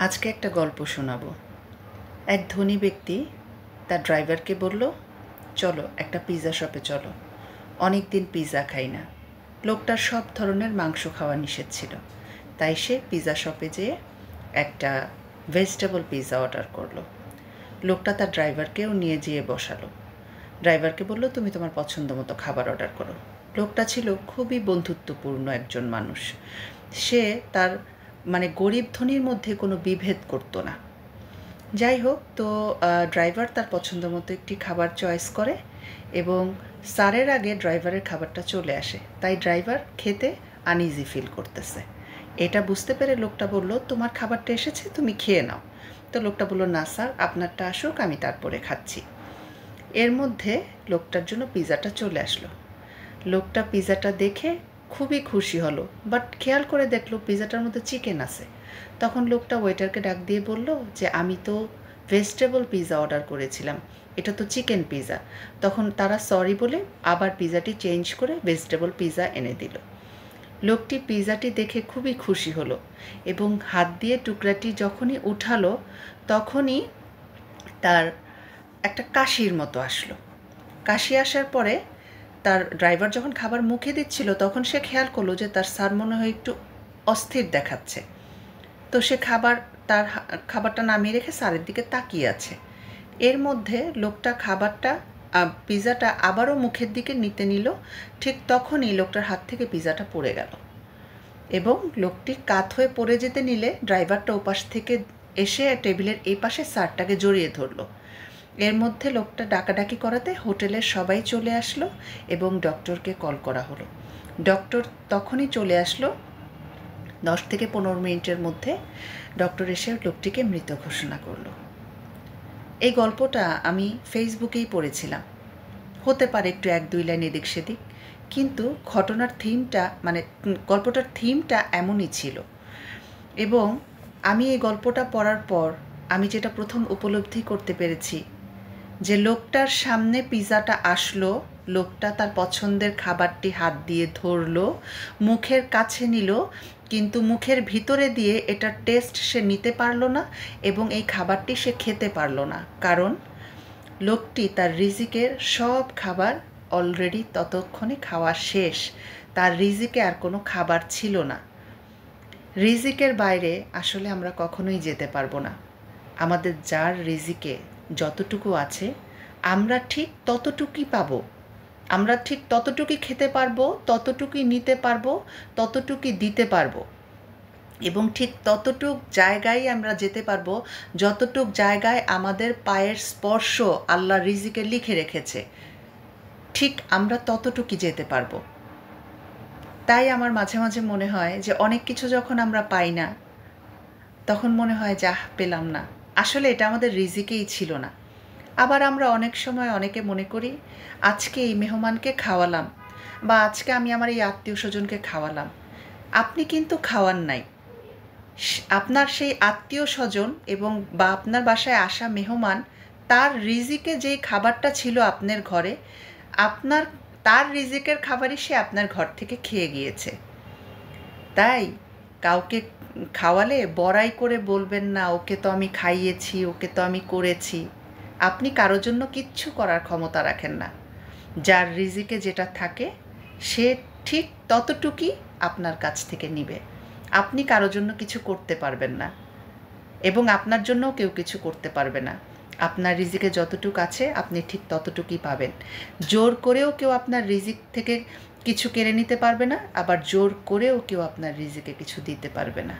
আজকে একটা গল্প শোনাবো। এক ধনী ব্যক্তি তার ড্রাইভারকে বলল, চলো একটা পিৎজা শপে চলো, অনেক দিন পিৎজা খাই না। লোকটার সব ধরনের মাংস খাওয়া নিষেধ ছিল, তাই সে পিৎজা শপে যেয়ে একটা ভেজিটেবল পিৎজা অর্ডার করলো। লোকটা তার ড্রাইভারকেও নিয়ে যেয়ে বসালো। ড্রাইভারকে বলল, তুমি তোমার পছন্দ মতো খাবার অর্ডার করো। লোকটা ছিল খুবই বন্ধুত্বপূর্ণ একজন মানুষ। সে তার গরিব ধনীর মধ্যে কোনো বিভেদ করতো না। যাই হোক, তো ড্রাইভার তার পছন্দ মতো একটি খাবার চয়েস করে এবং স্যারের আগে ড্রাইভারের খাবারটা চলে আসে, তাই ড্রাইভার খেতে আনইজি ফিল করতেছে। এটা বুঝতে পেরে লোকটা বলল, তোমার খাবারটা এসেছে, তুমি খেয়ে নাও। তো লোকটা বলল, না স্যার, আপনারটা আসুক, আমি তারপরে খাচ্ছি। এর মধ্যে লোকটার জন্য পিৎজাটা চলে আসলো। লোকটা পিৎজাটা দেখে খুবই খুশি হলো, বাট খেয়াল করে দেখলো পিৎজাটার মধ্যে চিকেন আছে। তখন লোকটা ওয়েটারকে ডাক দিয়ে বলল যে, আমি তো ভেজিটেবল পিৎজা অর্ডার করেছিলাম, এটা তো চিকেন পিৎজা। তখন তারা সরি বলে আবার পিৎজাটি চেঞ্জ করে ভেজিটেবল পিৎজা এনে দিল। লোকটি পিৎজাটি দেখে খুবই খুশি হলো এবং হাত দিয়ে টুকরাটি যখনই উঠালো তখনই তার একটা কাশির মতো আসলো। কাশি আসার পরে তার ড্রাইভার যখন খাবার মুখে দিচ্ছিল তখন সে খেয়াল করলো যে তার স্যার মনে হয় একটু অস্থির দেখাচ্ছে। তো সে তার খাবারটা নামিয়ে রেখে স্যারের দিকে তাকিয়ে আছে। এর মধ্যে লোকটা পিৎজাটা আবারও মুখের দিকে নিতে নিল। ঠিক তখনই লোকটার হাত থেকে পিৎজাটা পড়ে গেল এবং লোকটি কাত হয়ে পড়ে যেতে নিলে ড্রাইভারটা ওপাশ থেকে এসে টেবিলের এই পাশে স্যারটাকে জড়িয়ে ধরলো। এর মধ্যে লোকটা ডাকাডাকি করাতে হোটেলের সবাই চলে আসলো এবং ডক্টরকে কল করা হলো। ডক্টর তখনই চলে আসলো। 10 থেকে 15 মিনিটের মধ্যে ডক্টর এসে লোকটিকে মৃত ঘোষণা করলো। এই গল্পটা আমি ফেসবুকেই পড়েছিলাম, হতে পারে একটু 1-2 লাইন এদিক সেদিক, কিন্তু গল্পটার থিমটা এমনই ছিল। এবং আমি এই গল্পটা পড়ার পর আমি যেটা প্রথম উপলব্ধি করতে পেরেছি যে লোকটার সামনে পিৎজাটা আসলো, লোকটা তার পছন্দের খাবারটি হাত দিয়ে ধরলো, মুখের কাছে নিল, কিন্তু মুখের ভিতরে দিয়ে এটার টেস্ট সে নিতে পারলো না এবং এই খাবারটি সে খেতে পারলো না, কারণ লোকটি তার রিজিকের সব খাবার অলরেডি ততক্ষণে খাওয়া শেষ। তার রিজিকে আর কোনো খাবার ছিল না। রিজিকের বাইরে আসলে আমরা কখনোই যেতে পারবো না। আমাদের যার রিজিকে যতটুকু আছে আমরা ঠিক ততটুকুই পাবো, আমরা ঠিক ততটুকুই খেতে পারবো, ততটুকুই নিতে পারবো, ততটুকুই দিতে পারবো এবং ঠিক ততটুক জায়গায় আমরা যেতে পারবো যতটুক জায়গায় আমাদের পায়ের স্পর্শ আল্লাহ রিজিকে লিখে রেখেছে, ঠিক আমরা ততটুকুই যেতে পারবো। তাই আমার মাঝে মাঝে মনে হয় যে অনেক কিছু যখন আমরা পাই না তখন মনে হয় যাহ, পেলাম না, আসলে এটা আমাদের রিজিকেই ছিল না। আবার আমরা অনেক সময় অনেকে মনে করি আজকে এই মেহমানকে খাওয়ালাম বা আজকে আমি আমার এই আত্মীয় স্বজনকে খাওয়ালাম। আপনি কিন্তু খাওয়ান নাই, আপনার সেই আত্মীয় স্বজন এবং বা আপনার বাসায় আসা মেহমান, তার রিজিকে যেই খাবারটা ছিল আপনার ঘরে, তার রিজিকের খাবারই সে আপনার ঘর থেকে খেয়ে গিয়েছে। তাই কাউকে খাওয়ালে বড়াই করে বলবেন না, ওকে তো আমি খাইয়েছি, ওকে তো আমি করেছি। আপনি কারোর জন্য কিচ্ছু করার ক্ষমতা রাখেন না। যার রিজিকে যেটা থাকে সে ঠিক ততটুকুই আপনার কাছ থেকে নিবে। আপনি কারোর জন্য কিছু করতে পারবেন না এবং আপনার জন্যও কেউ কিছু করতে পারবে না। আপনার রিজিকে যতটুকু আছে আপনি ঠিক ততটুকুই পাবেন। জোর করেও কেউ আপনার রিজিক থেকে কিছু কেড়ে নিতে পারবে না, আবার জোর করেও কেউ আপনার রিজিকে কিছু দিতে পারবে না।